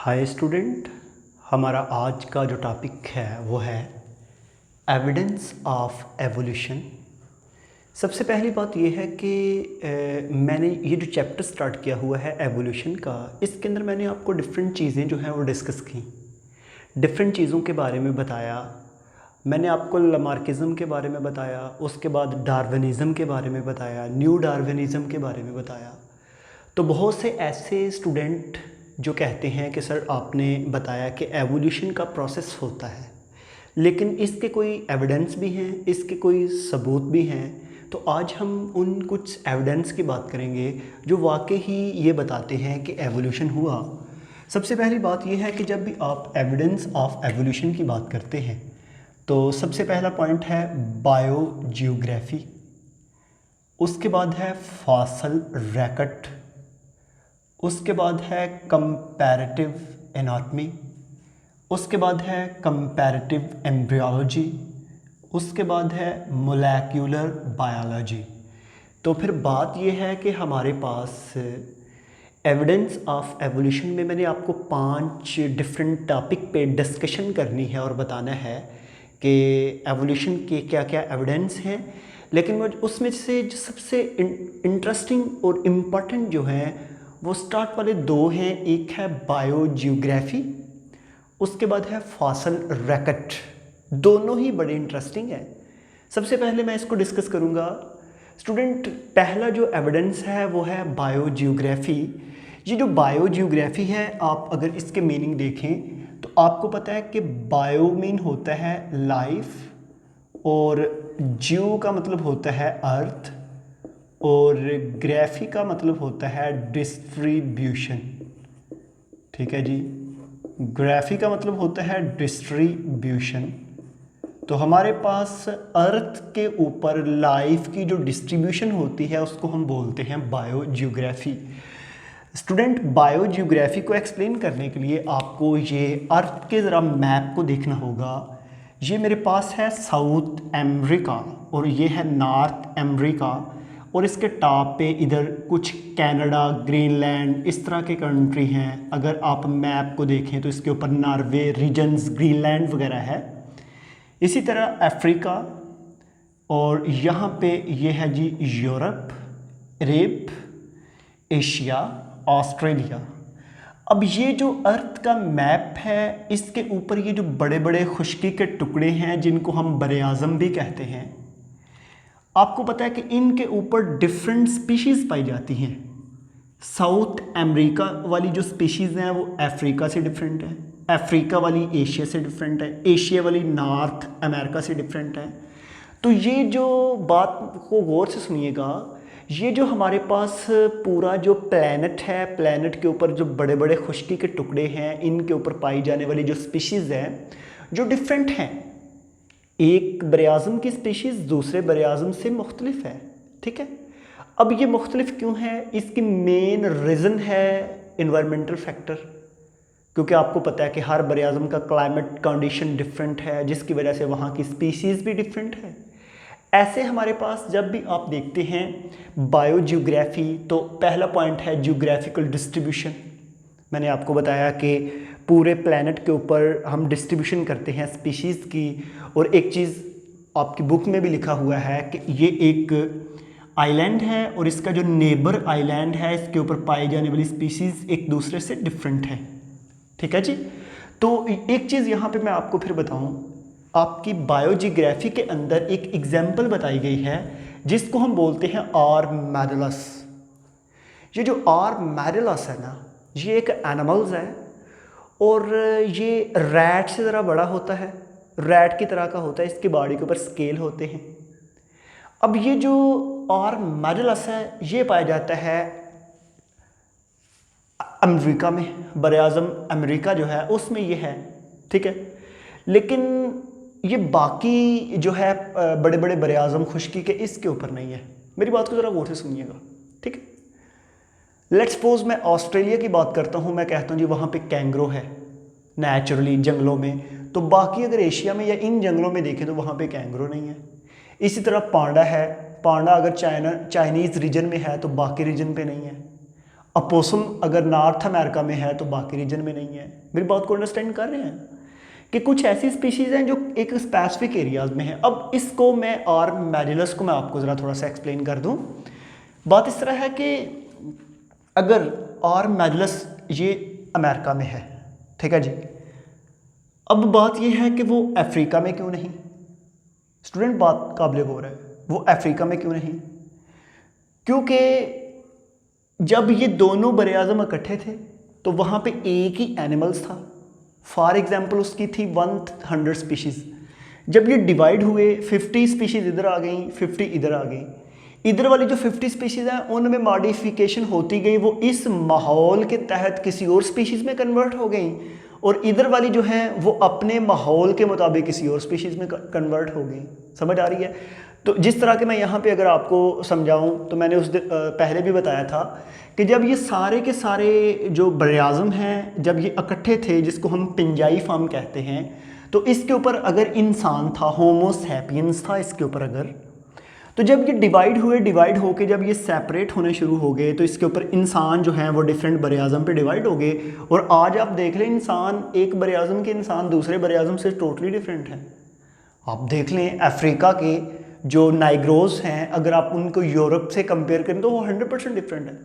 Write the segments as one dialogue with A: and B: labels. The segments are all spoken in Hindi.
A: हाय स्टूडेंट, हमारा आज का जो टॉपिक है वो है एविडेंस ऑफ एवोल्यूशन। सबसे पहली बात ये है कि मैंने ये जो चैप्टर स्टार्ट किया हुआ है एवोल्यूशन का, इसके अंदर मैंने आपको डिफरेंट चीज़ें जो हैं वो डिस्कस की, डिफरेंट चीज़ों के बारे में बताया। मैंने आपको लामार्किज्म के बारे में बताया, उसके बाद डार्विनिज़म के बारे में बताया, न्यू डार्विनिज़म के बारे में बताया। तो बहुत से ऐसे स्टूडेंट जो कहते हैं कि सर आपने बताया कि एवोल्यूशन का प्रोसेस होता है, लेकिन इसके कोई एविडेंस भी हैं, इसके कोई सबूत भी हैं। तो आज हम उन कुछ एविडेंस की बात करेंगे जो वाकई ही ये बताते हैं कि एवोल्यूशन हुआ। सबसे पहली बात ये है कि जब भी आप एविडेंस ऑफ एवोल्यूशन की बात करते हैं तो सबसे पहला पॉइंट है बायोजियोग्राफी, उसके बाद है फॉसल रैकेट, उसके बाद है कंपैरेटिव एनाटमी, उसके बाद है कंपैरेटिव एम्ब्रियोलॉजी, उसके बाद है मोलेक्युलर बायोलॉजी। तो फिर बात यह है कि हमारे पास एविडेंस ऑफ एवोल्यूशन में मैंने आपको 5 डिफरेंट टॉपिक पे डिस्कशन करनी है और बताना है कि एवोल्यूशन के क्या क्या एविडेंस हैं। लेकिन वो उसमें से जो सबसे इंटरेस्टिंग और इम्पॉर्टेंट जो हैं वो स्टार्ट वाले 2 हैं। एक है बायोजियोग्राफी, उसके बाद है फॉसल रैकेट। दोनों ही बड़े इंटरेस्टिंग हैं। सबसे पहले मैं इसको डिस्कस करूंगा। स्टूडेंट, पहला जो एविडेंस है वो है बायोजियोग्राफी। ये जो बायोजियोग्राफी है, आप अगर इसके मीनिंग देखें तो आपको पता है कि बायो मीन होता है लाइफ, और जियो का मतलब होता है अर्थ, और ग्राफी का मतलब होता है डिस्ट्रीब्यूशन। ठीक है जी, ग्राफी का मतलब होता है डिस्ट्रीब्यूशन। तो हमारे पास अर्थ के ऊपर लाइफ की जो डिस्ट्रीब्यूशन होती है उसको हम बोलते हैं बायोजियोग्राफी। स्टूडेंट, बायोजियोग्राफी को एक्सप्लेन करने के लिए आपको ये अर्थ के ज़रा मैप को देखना होगा। ये मेरे पास है साउथ अमेरिका और ये है नॉर्थ अमेरिका, और इसके टॉप पे इधर कुछ कनाडा, ग्रीनलैंड, इस तरह के कंट्री हैं। अगर आप मैप को देखें तो इसके ऊपर नॉर्वे, रीजन्स, ग्रीनलैंड वगैरह है। इसी तरह अफ्रीका, और यहाँ पे ये है जी यूरोप, यूरोप, एशिया, ऑस्ट्रेलिया। अब ये जो अर्थ का मैप है, इसके ऊपर ये जो बड़े बड़े खुश्की के टुकड़े हैं जिनको हम बरे-आज़म भी कहते हैं, आपको पता है कि इनके ऊपर डिफरेंट स्पीशीज़ पाई जाती हैं। साउथ अमेरिका वाली जो स्पीशीज़ हैं वो अफ्रीका से डिफरेंट है, अफ्रीका वाली एशिया से डिफरेंट है, एशिया वाली नॉर्थ अमेरिका से डिफरेंट है। तो ये जो बात को गौर से सुनिएगा, ये जो हमारे पास पूरा जो प्लैनेट है, प्लैनेट के ऊपर जो बड़े बड़े खुश्की के टुकड़े हैं, इनके ऊपर पाई जाने वाली जो स्पीशीज़ हैं जो डिफरेंट हैं। एक बरे-आज़म की स्पीशीज़ दूसरे बरे-आज़म से मुख्तलिफ है। ठीक है, अब ये मुख्तलिफ क्यों है? इसकी मेन रीज़न है इन्वायरमेंटल फैक्टर, क्योंकि आपको पता है कि हर बरे-आज़म का क्लाइमेट कंडीशन डिफरेंट है, जिसकी वजह से वहाँ की स्पीशीज़ भी डिफरेंट है। ऐसे हमारे पास जब भी आप देखते हैं बायोजियोग्राफी, तो पहला पॉइंट है जियोग्राफिकल डिस्ट्रीब्यूशन। मैंने आपको बताया कि पूरे प्लैनेट के ऊपर हम डिस्ट्रीब्यूशन करते हैं स्पीशीज़ की। और एक चीज़ आपकी बुक में भी लिखा हुआ है कि ये एक आइलैंड है और इसका जो नेबर आइलैंड है, इसके ऊपर पाई जाने वाली स्पीशीज़ एक दूसरे से डिफरेंट है। ठीक है जी। तो एक चीज़ यहाँ पे मैं आपको फिर बताऊँ, आपकी बायोजियोग्राफी के अंदर एक एग्जाम्पल बताई गई है जिसको हम बोलते हैं आर मैडुलस। ये जो आर मैडुलस है ना, ये एक एनिमल्स है और ये रैट से ज़रा बड़ा होता है, रैट की तरह का होता है, इसकी बॉडी के ऊपर स्केल होते हैं। अब ये जो आर मैडुलस है ये पाया जाता है अमेरिका में, बरे-आज़म अमेरिका जो है उसमें ये है। ठीक है, लेकिन ये बाकी जो है बड़े बड़े बरे-आज़म खुश्की के, इसके ऊपर नहीं है। मेरी बात को ज़रा गौर से सुनिएगा। ठीक है, लेट्स सपोज मैं ऑस्ट्रेलिया की बात करता हूँ, मैं कहता हूँ जी वहाँ पे कैंगरो है नेचुरली जंगलों में, तो बाकी अगर एशिया में या इन जंगलों में देखें तो वहाँ पे कैंगरो नहीं है। इसी तरह पांडा है, पांडा अगर चाइनीज़ रीजन में है तो बाकी रीजन पे नहीं है। अपोसम अगर नॉर्थ अमेरिका में है तो बाकी रीजन में नहीं है। मेरी बात को अंडरस्टैंड कर रहे हैं कि कुछ ऐसी स्पीशीज़ हैं जो एक स्पेसिफिक एरियाज में है। अब इसको मैं और मैजिलस को मैं आपको ज़रा थोड़ा सा एक्सप्लेन कर दूं। बात इस तरह है कि अगर और मैजिलस ये अमेरिका में है, ठीक है जी, अब बात ये है कि वो अफ्रीका में क्यों नहीं। स्टूडेंट बात काबिल गौर है, वो अफ्रीका में क्यों नहीं, क्योंकि जब ये दोनों बरे आज़म इकट्ठे थे तो वहाँ पे एक ही एनिमल्स था। फॉर एग्जांपल उसकी थी 100 स्पीशीज़। जब ये डिवाइड हुए 50 स्पीशीज़ इधर आ गई, 50 इधर आ गई। इधर वाली जो 50 स्पीशीज़ हैं उनमें मॉडिफिकेशन होती गई, वो इस माहौल के तहत किसी और स्पीशीज़ में कन्वर्ट हो गई, और इधर वाली जो है वो अपने माहौल के मुताबिक किसी और स्पीशीज़ में कन्वर्ट हो गई। समझ आ रही है? तो जिस तरह के मैं यहाँ पे अगर आपको समझाऊँ तो मैंने उस दिन पहले भी बताया था कि जब ये सारे के सारे जो बरे-आज़म हैं जब ये इकट्ठे थे, जिसको हम पिंजाई फार्म कहते हैं, तो इसके ऊपर अगर इंसान था, होमो सैपियंस था इसके ऊपर अगर, तो जब ये डिवाइड होके जब ये सेपरेट होने शुरू हो गए तो इसके ऊपर इंसान जो हैं वो डिफरेंट बरे-आज़म पे डिवाइड हो गए। और आज आप देख लें इंसान, एक बरे-आज़म के इंसान दूसरे बरे-आज़म से टोटली डिफरेंट है। आप देख लें अफ्रीका के जो नाइग्रोज हैं, अगर आप उनको यूरोप से कंपेयर करें तो वो 100% डिफरेंट है।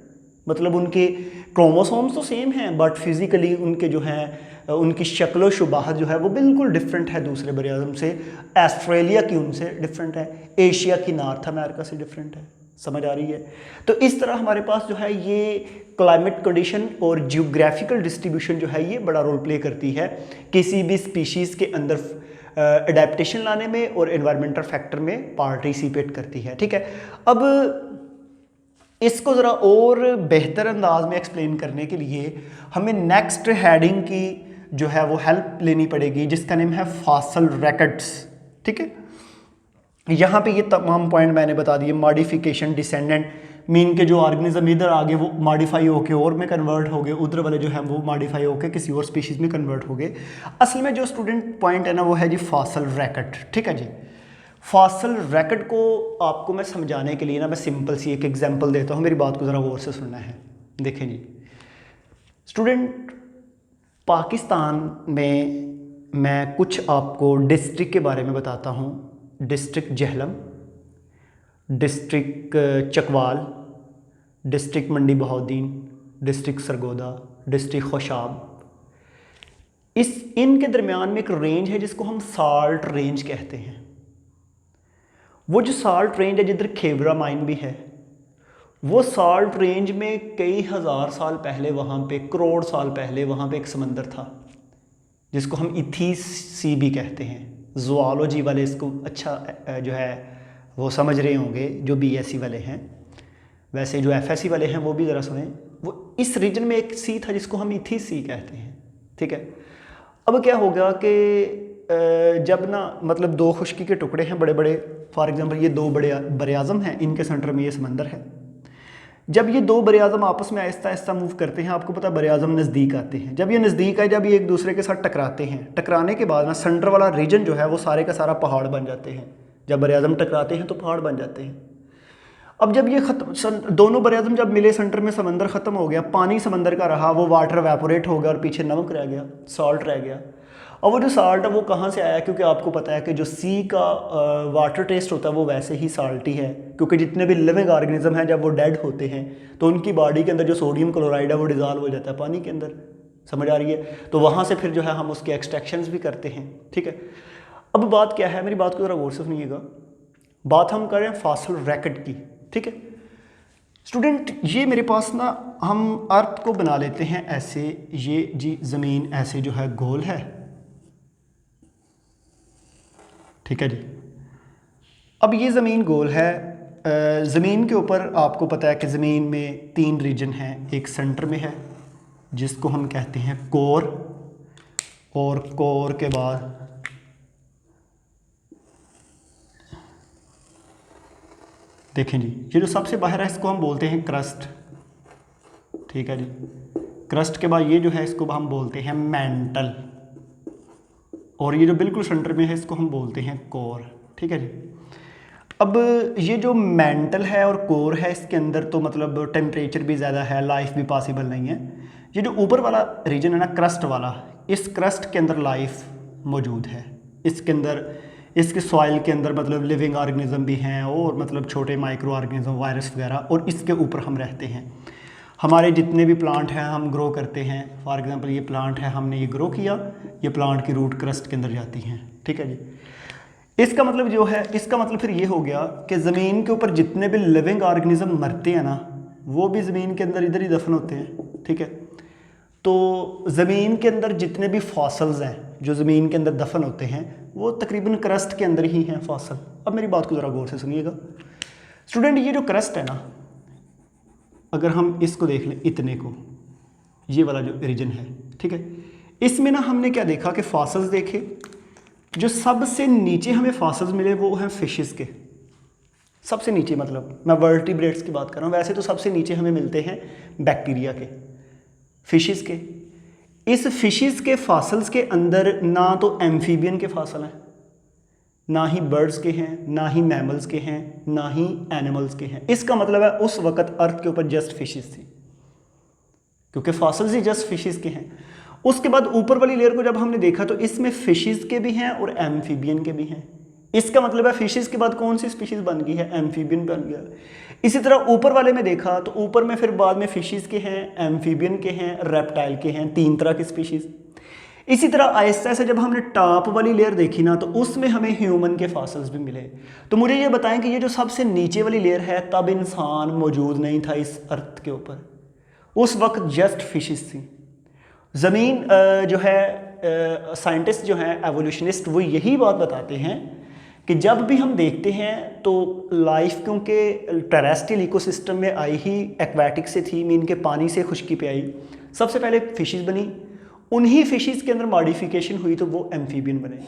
A: मतलब उनके क्रोमोसोम्स तो सेम हैं बट फिज़िकली उनके जो हैं उनकी शक्ल शुबाहत जो है वो बिल्कुल डिफरेंट है दूसरे बरे आज़म से। ऑस्ट्रेलिया की उनसे डिफरेंट है, एशिया की नॉर्थ अमेरिका से डिफरेंट है। समझ आ रही है? तो इस तरह हमारे पास जो है ये क्लाइमेट कंडीशन और जियोग्राफिकल डिस्ट्रीब्यूशन जो है ये बड़ा रोल प्ले करती है किसी भी स्पीशीज़ के अंदर अडेप्टेशन लाने में और एनवायरमेंटल फैक्टर में पार्टिसिपेट करती है। ठीक है, अब इसको ज़रा और बेहतर अंदाज में एक्सप्लेन करने के लिए हमें नेक्स्ट हेडिंग की जो है वो हेल्प लेनी पड़ेगी, जिसका नेम है फॉसिल रिकॉर्ड्स। ठीक है, यहाँ पे ये तमाम पॉइंट मैंने बता दिए। मॉडिफिकेशन, डिसेंडेंट मीन के जो ऑर्गेनिज्म इधर आगे वो मॉडिफाई होके और में कन्वर्ट हो गए, उधर वाले जो है वो मॉडिफाई होके किसी और स्पीशीज़ में कन्वर्ट हो गए। असल में जो स्टूडेंट पॉइंट है ना वो है जी फॉसिल रिकॉर्ड। ठीक है जी, फॉसिल रिकॉर्ड को आपको मैं समझाने के लिए ना मैं सिंपल सी एक एग्जांपल देता हूँ, मेरी बात को ज़रा गौर से सुनना है। देखें जी स्टूडेंट, पाकिस्तान में मैं कुछ आपको डिस्ट्रिक्ट के बारे में बताता हूँ। District Jhelum, district Chakwal, district Mandi Bahauddin, district Sargodha, district Khushab. इनके दरमियान में एक रेंज है जिसको हम साल्ट रेंज कहते हैं। वो जो साल्ट रेंज है जिधर खेवरा माइन भी है, वो साल्ट रेंज में कई हज़ार साल पहले वहाँ पे, करोड़ साल पहले वहाँ पे एक समंदर था जिसको हम इथीस सी भी कहते हैं। ज़ूऑलॉजी वाले इसको अच्छा जो है वो समझ रहे होंगे जो बीएससी वाले हैं। वैसे जो एफएससी वाले हैं वो भी ज़रा सुने। वो इस रीजन में एक सी था जिसको हम इथीस सी कहते हैं। ठीक है, अब क्या होगा कि जब ना मतलब दो खुश्की के टुकड़े हैं बड़े बड़े, फॉर एग्जांपल ये दो बड़े बरे आज़म हैं, इनके सेंटर में ये समंदर है। जब ये दो बरे आज़म आपस में आहिस्ता आहिस्ता मूव करते हैं, आपको पता है बरे आज़म नज़दीक आते हैं। जब ये नज़दीक आए, जब ये एक दूसरे के साथ टकराते हैं, टकराने के बाद ना सेंटर वाला रीजन जो है वो सारे का सारा पहाड़ बन जाते हैं। जब बरे आज़म टकराते हैं तो पहाड़ बन जाते हैं। अब जब ये दोनों बरे आज़म जब मिले, सेंटर में समंदर ख़त्म हो गया, पानी समंदर का रहा, वो वाटर वेपोरेट हो गया और पीछे नमक रह गया, सॉल्ट रह गया। और वो जो साल्ट है वो कहाँ से आया? क्योंकि आपको पता है कि जो सी का वाटर टेस्ट होता है वो वैसे ही साल्टी है, क्योंकि जितने भी लिविंग ऑर्गेनिज्म हैं जब वो डेड होते हैं तो उनकी बॉडी के अंदर जो सोडियम क्लोराइड है वो डिज़ोल्व हो जाता है पानी के अंदर। समझ आ रही है? तो वहाँ से फिर जो है हम उसके एक्सट्रैक्शंस भी करते हैं। ठीक है, अब बात क्या है, मेरी बात को ज़रा गौर से सुनिएगा। बात हम कर रहे हैं फॉसिल रिकॉर्ड की। ठीक है स्टूडेंट, ये मेरे पास ना हम अर्थ को बना लेते हैं ऐसे, ये जी ज़मीन ऐसे जो है गोल है। ठीक है जी, अब ये ज़मीन गोल है। ज़मीन के ऊपर आपको पता है कि ज़मीन में 3 रीजन हैं। एक सेंटर में है जिसको हम कहते हैं कोर, और कोर के बाद देखें जी ये जो सबसे बाहर है इसको हम बोलते हैं क्रस्ट। ठीक है जी, क्रस्ट के बाद ये जो है इसको हम बोलते हैं मेंटल, और ये जो बिल्कुल सेंटर में है इसको हम बोलते हैं कोर। ठीक है जी, अब ये जो मेंटल है और कोर है, इसके अंदर तो मतलब टेम्परेचर भी ज़्यादा है, लाइफ भी पॉसिबल नहीं है। ये जो ऊपर वाला रीजन है ना, क्रस्ट वाला, इस क्रस्ट के अंदर लाइफ मौजूद है। इसके अंदर, इसके सॉइल के अंदर मतलब लिविंग ऑर्गेनिज्म भी हैं और मतलब छोटे माइक्रो ऑर्गेनिज्म, वायरस वगैरह, और इसके ऊपर हम रहते हैं। हमारे जितने भी प्लांट हैं हम ग्रो करते हैं। फॉर एग्जांपल ये प्लांट है, हमने ये ग्रो किया, ये प्लांट की रूट क्रस्ट के अंदर जाती हैं, ठीक है जी। इसका मतलब जो है, इसका मतलब फिर ये हो गया कि ज़मीन के ऊपर जितने भी लिविंग ऑर्गेनिज्म मरते हैं ना, वो भी ज़मीन के अंदर इधर ही दफन होते हैं, ठीक है। तो ज़मीन के अंदर जितने भी फॉसल्स हैं जो ज़मीन के अंदर दफन होते हैं, वो तकरीबन क्रस्ट के अंदर ही हैं फॉसल। अब मेरी बात को ज़रा गौर से सुनिएगा स्टूडेंट, ये जो क्रस्ट है ना, अगर हम इसको देख लें, इतने को, ये वाला जो रीजन है, ठीक है, इसमें ना हमने क्या देखा कि फॉसल्स देखे। जो सबसे नीचे हमें फॉसल्स मिले वो हैं फिशेस के, सबसे नीचे, मतलब मैं वर्टिब्रेट्स की बात कर रहा हूँ, वैसे तो सबसे नीचे हमें मिलते हैं बैक्टीरिया के, फिशेस के। इस फिशेस के फॉसल्स के अंदर ना तो एम्फीबियन के फॉसल हैं, ना ही बर्ड्स के हैं, ना ही मैमल्स के हैं, ना ही एनिमल्स के हैं। इसका मतलब है उस वक्त अर्थ के ऊपर जस्ट फिशेस थी, क्योंकि फॉसल्स ही जस्ट फिशेस के हैं। उसके बाद ऊपर वाली लेयर को जब हमने देखा तो इसमें फिशेस के भी हैं और एम्फीबियन के भी हैं। इसका मतलब है फिशेस के बाद कौन सी स्पीशीज बन गई है, एम्फीबियन बन गया। इसी तरह ऊपर वाले में देखा तो ऊपर में फिर बाद में फिशेस के हैं, एम्फीबियन के हैं, रेप्टाइल के हैं, 3 तरह की स्पीशीज। इसी तरह आहिस्ता से जब हमने टॉप वाली लेयर देखी ना, तो उसमें हमें ह्यूमन के फॉसल्स भी मिले। तो मुझे ये बताएं कि ये जो सबसे नीचे वाली लेयर है, तब इंसान मौजूद नहीं था इस अर्थ के ऊपर, उस वक्त जस्ट फिशेस थी। ज़मीन जो है, साइंटिस्ट जो हैं, एवोल्यूशनिस्ट, वो यही बात बताते हैं कि जब भी हम देखते हैं तो लाइफ क्योंकि टेरेस्ट्रियल इकोसिस्टम में आई ही एक्वाटिक से थी, मीन के पानी से खुश्की पे आई। सबसे पहले फिशेस बनी, उन्हीं फिशेस के अंदर मॉडिफिकेशन हुई तो वो एम्फीबियन बने,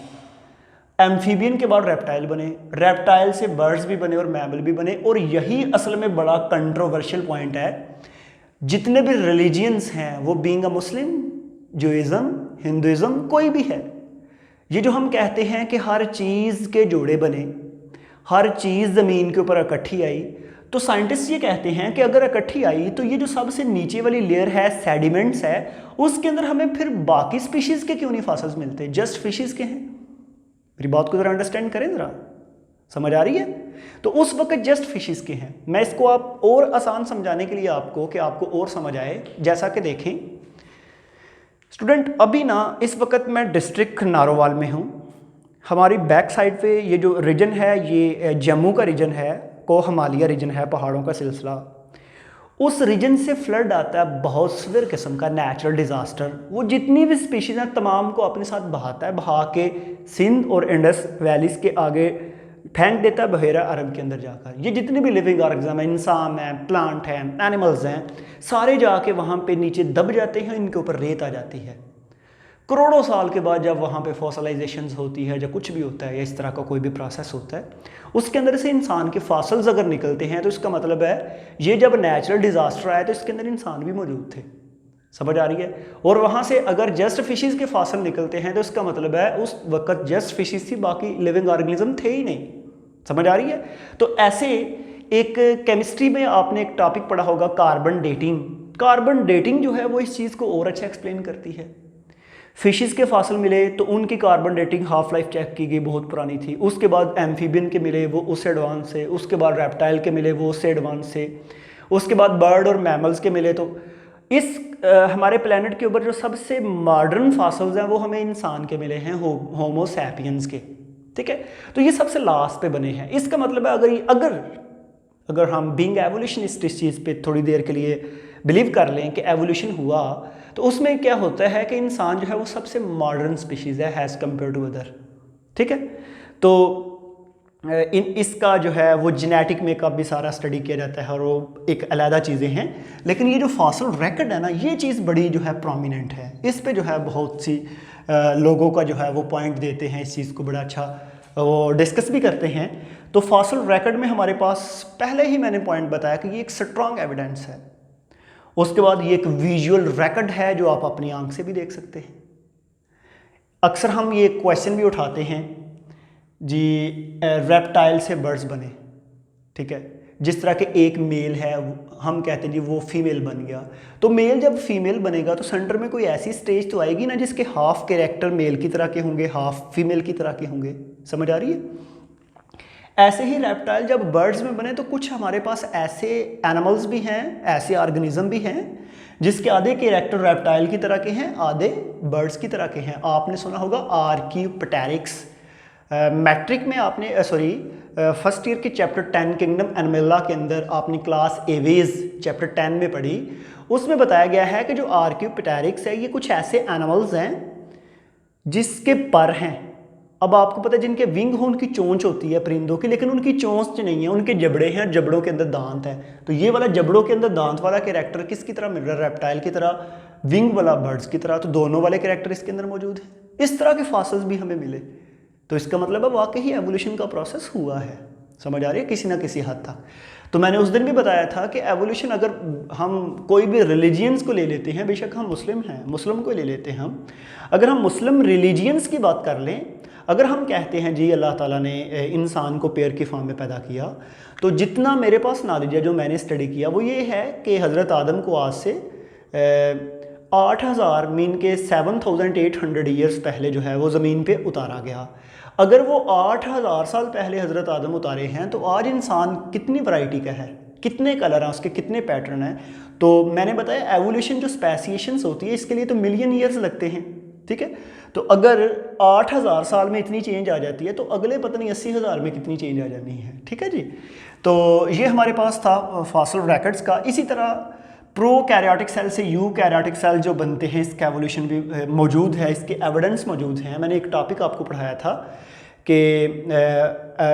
A: एम्फीबियन के बाद रेप्टाइल बने, रेप्टाइल से बर्ड्स भी बने और मैमल भी बने। और यही असल में बड़ा कंट्रोवर्शियल पॉइंट है। जितने भी रिलीजियंस हैं, वो बीइंग अ मुस्लिम, जुइज़म, हिंदुइज़्म, कोई भी है, ये जो हम कहते हैं कि हर चीज़ के जोड़े बने, हर चीज़ ज़मीन के ऊपर इकट्ठी आई, तो साइंटिस्ट ये कहते हैं कि अगर इकट्ठी आई तो ये जो सबसे नीचे वाली लेयर है, सेडिमेंट्स है, उसके अंदर हमें फिर बाकी स्पीशीज़ के क्यों नहीं फॉसल्स मिलते, जस्ट फिशेस के हैं। मेरी बात को ज़रा अंडरस्टैंड करें, ज़रा समझ आ रही है। तो उस वक्त जस्ट फिशेस के हैं। मैं इसको आप और आसान समझाने के लिए आपको, कि आपको और समझ आए, जैसा कि देखें स्टूडेंट, अभी ना इस वक्त मैं डिस्ट्रिक्ट नारोवाल में हूँ। हमारी बैक साइड पे ये जो रीजन है, ये जम्मू का रीजन है, कोहमालिया रीजन है, पहाड़ों का सिलसिला। उस रीजन से फ्लड आता है, बहुत सीवियर किस्म का नेचुरल डिज़ास्टर। वो जितनी भी स्पीशीज़ हैं तमाम को अपने साथ बहाता है, बहा के सिंध और इंडस वैलीज़ के आगे फेंक देता है बहेरा अरब के अंदर जाकर। ये जितने भी लिविंग ऑर्गेनिज्म हैं, इंसान हैं, प्लांट हैं, एनिमल्स हैं, सारे जाके वहाँ पे नीचे दब जाते हैं, इनके ऊपर रेत आ जाती है। करोड़ों साल के बाद जब वहाँ पे फॉसलाइजेशन होती है, या कुछ भी होता है, या इस तरह का कोई भी प्रोसेस होता है, उसके अंदर से इंसान के फॉसल्स अगर निकलते हैं, तो इसका मतलब है ये जब नेचुरल डिज़ास्टर आया तो इसके अंदर इंसान भी मौजूद थे। समझ आ रही है। और वहाँ से अगर जस्ट फिशेस के फॉसल निकलते हैं तो इसका मतलब है उस वक्त जस्ट फिशेस थी, बाकी लिविंग ऑर्गेनिज्म थे ही नहीं। समझ आ रही है। तो ऐसे एक केमिस्ट्री में आपने एक टॉपिक पढ़ा होगा, कार्बन डेटिंग। कार्बन डेटिंग जो है वो इस चीज़ को और अच्छा एक्सप्लेन करती है। फिशेस के फॉसल मिले तो उनकी carbon dating half life check की गई, बहुत पुरानी थी। उसके बाद एम्फीबियन के मिले, वो उससे एडवांस है। उसके बाद रेप्टाइल के मिले, वो उससे एडवांस है। उसके बाद बर्ड और मैमल्स के मिले। तो इस हमारे प्लेनेट के ऊपर जो सबसे मॉडर्न फॉसल्स हैं वो हमें इंसान के मिले हैं, होमो सैपियंस के। ठीक है, तो ये सबसे लास्ट पे बने हैं। इसका मतलब है अगर हम बीइंग एवोल्यूशनिस्ट इस चीज़ पे थोड़ी देर के लिए बिलीव कर लें कि एवोल्यूशन हुआ, तो उसमें क्या होता है कि इंसान जो है वो सबसे मॉडर्न स्पीशीज़ है हैज़ कम्पेयर टू अदर। ठीक है, तो इसका जो है वो जेनेटिक मेकअप भी सारा स्टडी किया जाता है और वो एक अलग चीज़ें हैं। लेकिन ये जो फॉसल रिकॉर्ड है ना, ये चीज़ बड़ी जो है प्रोमिनेंट है। इस पे जो है बहुत सी लोगों का जो है वो पॉइंट देते हैं, इस चीज़ को बड़ा अच्छा वो डिस्कस भी करते हैं। तो फॉसल रिकॉर्ड में हमारे पास पहले ही मैंने पॉइंट बताया कि ये एक स्ट्रॉन्ग एविडेंस है। उसके बाद ये एक विजुअल रिकॉर्ड है जो आप अपनी आंख से भी देख सकते हैं। अक्सर हम ये क्वेश्चन भी उठाते हैं जी रेप्टाइल से बर्ड्स बने, ठीक है। जिस तरह के एक मेल है हम कहते हैं जी वो फीमेल बन गया, तो मेल जब फीमेल बनेगा तो सेंटर में कोई ऐसी स्टेज तो आएगी ना जिसके हाफ कैरेक्टर मेल की तरह के होंगे, हाफ फीमेल की तरह के होंगे। समझ आ रही है? ऐसे ही रेप्टाइल जब बर्ड्स में बने तो कुछ हमारे पास ऐसे एनिमल्स भी हैं, ऐसे ऑर्गेनिज्म भी हैं जिसके आधे कैरेक्टर रेप्टाइल की तरह के हैं, आधे बर्ड्स की तरह के हैं। आपने सुना होगा आर्कियोप्टेरिक्स। मैट्रिक में आपने फर्स्ट ईयर के चैप्टर 10 किंगडम एनिमला के अंदर आपने क्लास एवेज चैप्टर 10 में पढ़ी, उसमें बताया गया है कि जो आर्कियोप्टेरिक्स है ये कुछ ऐसे एनिमल्स हैं जिसके पर हैं। अब आपको पता है जिनके विंग हो उनकी चोंच होती है परिंदों की, लेकिन उनकी चोंच नहीं है, उनके जबड़े हैं, जबड़ों के अंदर दांत है। तो ये वाला जबड़ों के अंदर दांत वाला कैरेक्टर किसकी तरह मिल रहा है? रेप्टाइल की तरह, विंग वाला बर्ड्स की तरह। तो दोनों वाले कैरेक्टर इसके अंदर मौजूद है। इस तरह के फॉसिल्स भी हमें मिले, तो इसका मतलब है वाकई ही एवोल्यूशन का प्रोसेस हुआ है। समझ आ रही है? किसी ना किसी हद तक। तो मैंने उस दिन भी बताया था कि एवोल्यूशन अगर हम कोई भी रिलीजियंस को ले लेते हैं, बेशक हम मुस्लिम हैं, मुस्लिम को ले लेते हैं हम, अगर हम मुस्लिम रिलीजियंस की बात कर लें, अगर हम कहते हैं जी अल्लाह ताला ने इंसान को पेड़ की फॉर्म में पैदा किया, तो जितना मेरे पास नॉलेज है, जो मैंने स्टडी किया, वो ये है कि हज़रत आदम को आज से 8000 मीन के 7800 ईयर्स पहले जो है वो ज़मीन पे उतारा गया। अगर वो 8000 साल पहले हज़रत आदम उतारे हैं तो आज इंसान कितनी वैरायटी का है, कितने कलर हैं उसके, कितने पैटर्न हैं। तो मैंने बताया एवोल्यूशन जो स्पेसिएशंस होती है इसके लिए तो मिलियन ईयर्स लगते हैं, ठीक है। तो अगर 8000 साल में इतनी चेंज आ जाती है तो अगले पता नहीं 80,000 में कितनी चेंज आ जानी है, ठीक है जी। तो ये हमारे पास था फॉसिल रैकेट्स का। इसी तरह प्रो कैरियोटिक सेल से यू कैरियोटिक सेल जो बनते हैं, इसका एवोल्यूशन भी मौजूद है, इसके एविडेंस मौजूद हैं। मैंने एक टॉपिक आपको पढ़ाया था कि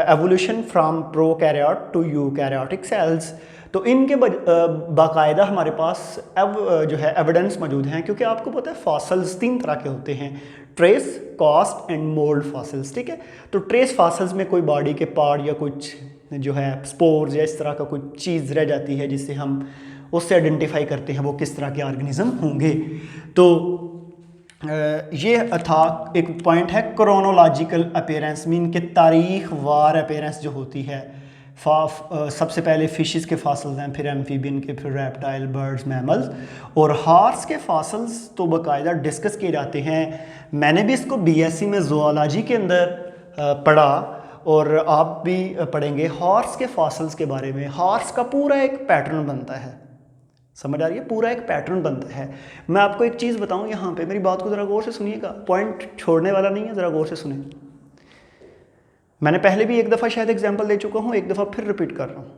A: evolution from prokaryote to eukaryotic cells. तो इनके बाकायदा हमारे पास जो है एविडेंस मौजूद हैं, क्योंकि आपको पता है फॉसिल्स 3 तरह के होते हैं, trace, cast and mould fossils, ठीक है। तो ट्रेस फॉसिल्स में कोई बॉडी के पार्ट या कुछ जो है स्पोर्स या इस तरह का कोई चीज़ रह जाती है जिससे हम उससे आइडेंटिफाई करते हैं वो किस तरह के ऑर्गेनिज्म होंगे। तो ये था एक पॉइंट है क्रोनोलॉजिकल अपीयरेंस, मीन के तारीख वार अपीयरेंस जो होती है। सबसे पहले फिशेस के फॉसिल्स हैं, फिर एम्फीबियन के, फिर रेप्टाइल, बर्ड्स, मैमल्स और हॉर्स के फॉसिल्स तो बाकायदा डिस्कस किए जाते हैं। मैंने भी इसको बीएससी में ज़ूलॉजी के अंदर पढ़ा और आप भी पढ़ेंगे हॉर्स के फॉसिल्स के बारे में। हॉर्स का पूरा एक पैटर्न बनता है, समझ आ रही है? पूरा एक पैटर्न बनता है। मैं आपको एक चीज़ बताऊं यहाँ पे, मेरी बात को ज़रा गौर से सुनिएगा, पॉइंट छोड़ने वाला नहीं है, ज़रा गौर से सुने। मैंने पहले भी एक दफ़ा शायद एग्जांपल दे चुका हूँ, एक दफ़ा फिर रिपीट कर रहा हूँ।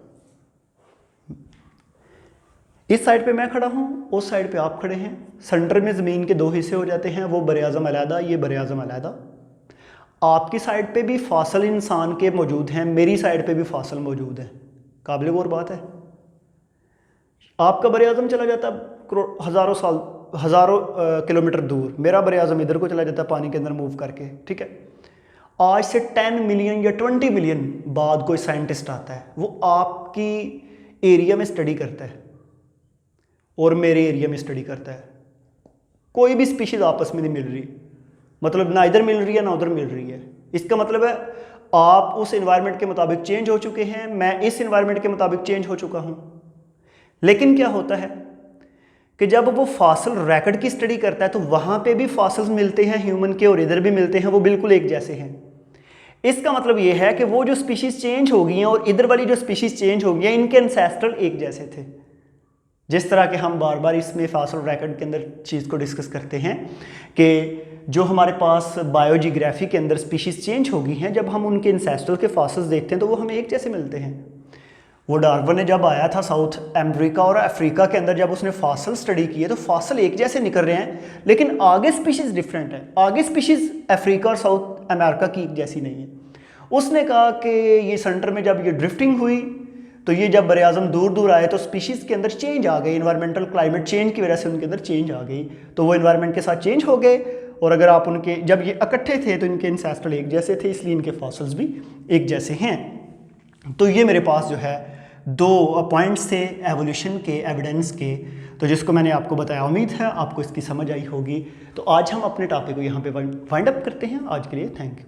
A: इस साइड पे मैं खड़ा हूँ, उस साइड पे आप खड़े हैं, सेंटर में ज़मीन के 2 हिस्से हो जाते हैं, वो बरे-आज़म अलहदा, ये बरे-आज़म अलहदा। आपकी साइड पे भी फॉसिल इंसान के मौजूद हैं, मेरी साइड पे भी फॉसिल मौजूद हैं। काबिल गौर बात है। आपका बरे-आज़म चला जाता हज़ारों किलोमीटर दूर, मेरा बरे-आज़म इधर को चला जाता पानी के अंदर मूव करके, ठीक है। आज से 10 मिलियन या 20 मिलियन बाद कोई साइंटिस्ट आता है, वो आपकी एरिया में स्टडी करता है और मेरे एरिया में स्टडी करता है। कोई भी स्पीशीज़ आपस में नहीं मिल रही, मतलब ना इधर मिल रही है ना उधर मिल रही है। इसका मतलब है आप उस एनवायरनमेंट के मुताबिक चेंज हो चुके हैं, मैं इस एनवायरनमेंट के मुताबिक चेंज हो चुका हूँ। लेकिन क्या होता है कि जब वो फॉसिल रैकेट की स्टडी करता है तो वहाँ पे भी फॉसिल्स मिलते हैं ह्यूमन के और इधर भी मिलते हैं, वो बिल्कुल एक जैसे हैं। इसका मतलब ये है कि वो जो स्पीशीज़ चेंज हो गई हैं और इधर वाली जो स्पीशीज़ चेंज हो गई हैं, इनके एंसेस्ट्रल एक जैसे थे। जिस तरह के हम बार बार इसमें फॉसिल रैकेट के अंदर चीज़ को डिस्कस करते हैं कि जो हमारे पास बायोजियोग्राफी के अंदर स्पीशीज़ चेंज हो गई हैं, जब हम उनके एंसेस्ट्रल के फॉसिल्स देखते हैं तो वो हमें एक जैसे मिलते हैं। वो डार्विन ने जब आया था साउथ अमेरिका और अफ्रीका के अंदर, जब उसने फॉसिल स्टडी किए तो फॉसिल एक जैसे निकल रहे हैं, लेकिन आगे स्पीशीज़ डिफरेंट है। आगे स्पीशीज़ अफ्रीका और साउथ अमेरिका की एक जैसी नहीं है। उसने कहा कि ये सेंटर में जब ये ड्रिफ्टिंग हुई तो ये जब बरे-आज़म दूर दूर आए तो स्पीशीज़ के अंदर चेंज आ गई, इन्वायरमेंटल क्लाइमेट चेंज की वजह से उनके अंदर चेंज आ गई, तो वो इन्वायरमेंट के साथ चेंज हो गए। और अगर आप उनके जब ये इकट्ठे थे तो इनके एंसेस्ट्रल एक जैसे थे, इसलिए इनके फॉसिल्स भी एक जैसे हैं। तो ये मेरे पास जो है 2 पॉइंट्स थे एवोल्यूशन के, एविडेंस के, तो जिसको मैंने आपको बताया। उम्मीद है आपको इसकी समझ आई होगी। तो आज हम अपने टॉपिक को यहाँ पे वाइंड अप करते हैं। आज के लिए थैंक यू।